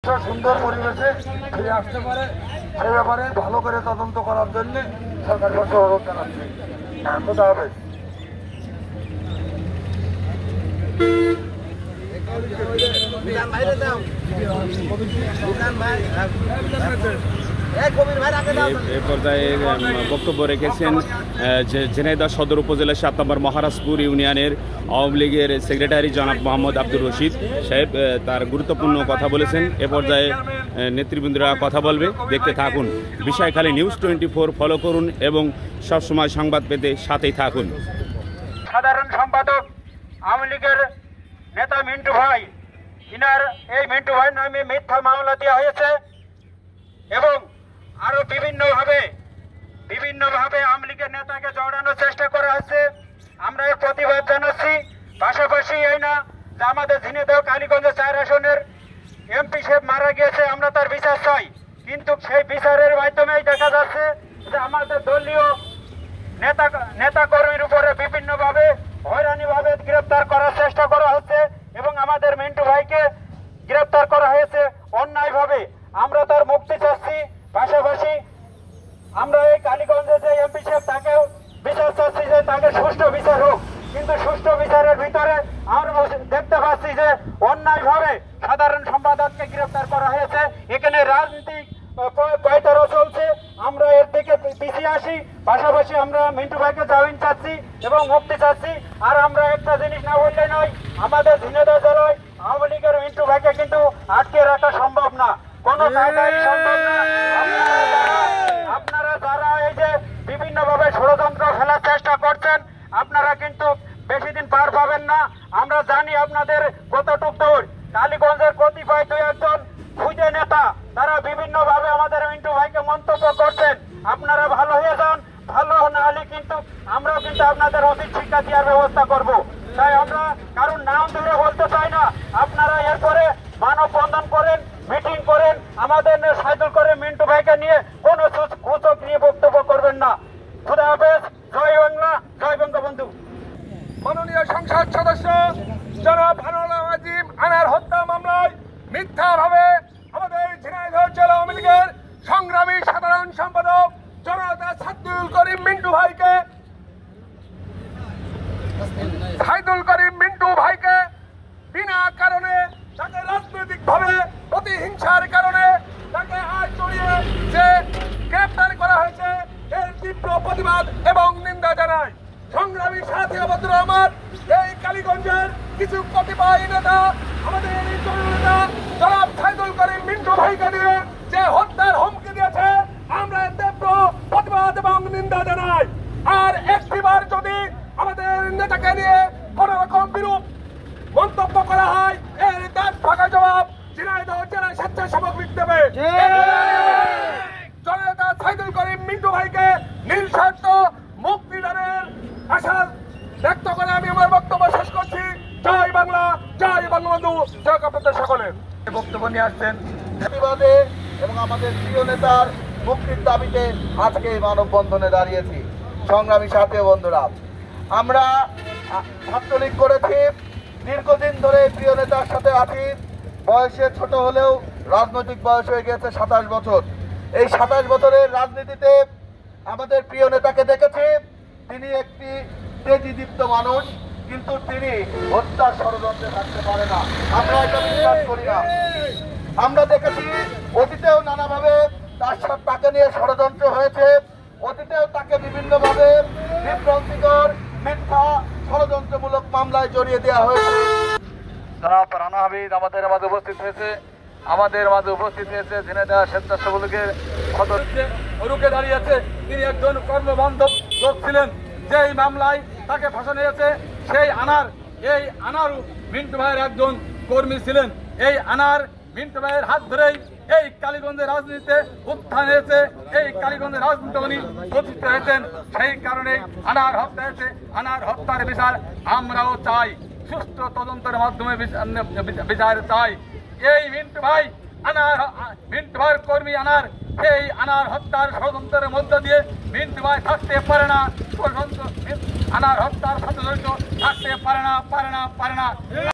সুন্দর পরিবেশে ফিরে আসতে পারে সে ব্যাপারে ভালো করে তদন্ত করার জন্য সরকারের কাছে অনুরোধ জানাচ্ছি। খোদা হাফেজ। এ পর্যায়ে বক্তব্য রেখেছেন ঝিনাইদহ সদর উপজেলার 7 নম্বর মহারাজপুর ইউনিয়নের আওয়ামী লীগের সেক্রেটারি জনাব মোহাম্মদ আব্দুর রশিদ সাহেব। তার গুরুত্বপূর্ণ কথা বলেছেন। এ পর্যায়ে নেতৃবৃন্দরা কথা বলবে, দেখতে থাকুন। বিষয়খালী নিউজ 24 ফলো করুন এবং সবসময় সংবাদ পেতে সাথেই থাকুন। সাধারণ সম্পাদক আওয়ামী লীগের নেতা মিন্টু ভাই, ইনার এই মিন্টু ভাই নামে মিথ্যা মামলা দেওয়া হয়েছে এবং আরো বিভিন্নভাবে আওয়ামী লীগের নেতাকে জড়ানোর চেষ্টা করা হচ্ছে। আমরা এর প্রতিবাদ জানাচ্ছি। পাশাপাশি এই না যে আমাদের ঝিনাইদহ কালীগঞ্জ 4 আসনের এমপি সাহেব মারা গিয়েছে, আমরা তার বিচার চাই, কিন্তু সেই বিচারের মাধ্যমেই দেখা যাচ্ছে যে আমাদের দলীয় নেতা কর্মীর উপরে বিভিন্নভাবে হয়রানিভাবে গ্রেপ্তার করার চেষ্টা করা হচ্ছে এবং আমাদের মিন্টু ভাইকে গ্রেপ্তার করা হয়েছে অন্যায়ভাবে। আমরা তার মুক্তি চাচ্ছি। পাশাপাশি আমরা এই কালীগঞ্জে যে এমপি সাহেব তাকেও বিচার চাচ্ছি যে তাকে সুষ্ঠু বিচার হোক, কিন্তু সুষ্ঠু বিচারের ভিতরে আমরা দেখতে পাচ্ছি যে অন্যায়ভাবে সাধারণ সম্পাদককে গ্রেপ্তার করা হয়েছে। এখানে রাজনৈতিক পায়তারা চলছে, আমরা এর থেকে পিছিয়ে আসি। পাশাপাশি আমরা মিন্টু ভাইকে জামিন চাচ্ছি এবং মুক্তি চাচ্ছি। আর আমরা একটা জিনিস না বললে নয়, আমাদের ঝিনাইদহ জেলায় আওয়ামী লীগের মিন্টু ভাইকে কিন্তু আটকে রাখা সম্ভব না, কোনো কায়দায় সম্ভব না। আপনারা যারা এই যে বিভিন্নভাবে ষড়যন্ত্র ফেলার চেষ্টা করছেন, আপনারা কিন্তু বেশি দিন পার পাবেন না। আমরা জানি আপনাদের কতটুক দূর। কালীগঞ্জের কতিপয় 2-1 খুঁজে নেতা তারা বিভিন্নভাবে আমাদের মিন্টু ভাইকে মন্তব্য করছেন। আপনারা ভালো হয়ে যান, ভালো না হলে কিন্তু আমরাও কিন্তু আপনাদের উচিত শিক্ষা দেওয়ার ব্যবস্থা করব। তাই আমরা কারণ নাম ধরে বলতে চাই না, আপনারা এরপরে মানববন্ধন করেন, মিটিং করেন, আমাদের সাইকেল করে মিন্টু ভাইকে নিয়ে কোনো সূচক নিয়ে বক্তব্য করবেন না। খোদা হাফেজ। জয় বাংলা, জয় বঙ্গবন্ধু। মাননীয় সংসদ সদস্য জনাব আনোয়ার আজিম আনার হত্যা মামলায় মিথ্যাভাবে আমাদের ঝিনাইদহ জেলা আওয়ামী লীগের সংগ্রামী সাধারণ সম্পাদক জনতা সাইদুল করিম মিন্টু ভাইকে বিনা কারণে তাকে রাজনৈতিকভাবে প্রতিহিংসার কারণে তাকে আজ জড়িয়ে যে গ্রেপ্তার করা হয়েছে, এর তীব্র প্রতিবাদ এবং নিন্দা জানায়। সংগ্রামী সাথী বন্ধুরা আমার, এই কালীগঞ্জের কিছু কতিপয় নেতা আমাদের এই জননেতা জনাব সাইদুল করিম মিন্টু ভাইকে নিয়ে যে হত্যার হুমকি দিয়েছে, আমরা তীব্র প্রতিবাদ এবং নিন্দা জানাই। আর একটিবার যদি আমাদের নেতাকে নিয়ে কোন রকম বিরূপ মন্তব্য করা হয়, এর দাঁত ফাঁকা জবাব ঝিনাইদহ জেলা স্বেচ্ছাসেবক লীগ দেবে। জননেতা সাইদুল করিম মিন্টু ভাইকে নিঃশর্ত মুক্তিদানের আশা ব্যক্ত করে আমি আমার বক্তব্য শেষ করছি। জয় বাংলা, জয় বঙ্গবন্ধু, জয় আপনাদের সকলের। বক্তব্য নিয়ে আসছেন প্রতিবাদে এবং আমাদের প্রিয় নেতার মুক্তির দাবিতে আজকে মানববন্ধনে দাঁড়িয়েছি। সংগ্রামী সাথী বন্ধুরা, আমরা ছাত্রলীগ করেছি, দীর্ঘদিন ধরে প্রিয় নেতার সাথে আছি। বয়সে ছোট হলেও রাজনৈতিক বয়স হয়ে গেছে 27 বছর। এই 27 বছরের রাজনীতিতে আমাদের প্রিয় নেতাকে দেখেছি। তিনি একটি তেজদীপ্ত মানুষ, কিন্তু তিনি হত্যার ষড়যন্ত্রে থাকতে পারে না, আমরা এটা বিশ্বাস করি না। আমরা দেখেছি অতীতেও নানাভাবে তাকে নিয়ে ষড়যন্ত্র হয়েছে, অতীতেও তাকে বিভিন্নভাবে বিভ্রান্তিকর মিথ্যা ষড়যন্ত্রমূলক মামলায় জড়িয়ে দেওয়া হয়েছে। জনাব রানা হামিদ আমাদের মাঝে উপস্থিত হয়েছে। ঝিনাইদহ স্বেচ্ছাসেবক লীগের সদস্যে রুখে দাঁড়িয়েছে। তিনি একজন কর্মবান্ধব লোক ছিলেন। যেই মামলায় তাকে ফাঁসানো হয়েছে, এই আনার মিন্টু ভাইয়ের একজন কর্মী ছিলেন। এই আনার মিন্টু ভাইয়ের হাত ধরেই এই কালীগঞ্জের রাজনীতিতে উত্থান হয়েছে, এই কালীগঞ্জের রাজনীতি উনি প্রতিষ্ঠিত হয়েছেন। সেই কারণে আনার হত্যা হয়েছে। আনার হত্যার বিচার আমরাও চাই, সুষ্ঠু তদন্তের মাধ্যমে বিচার চাই। এই মিন্টু ভাইয়ের কর্মী এই আনার হত্যার ষড়যন্ত্রের মধ্য দিয়ে মিন্টু ভাই থাকতে পারে না, আনার হত্যার সাথে জড়িত থাকতে পারে না।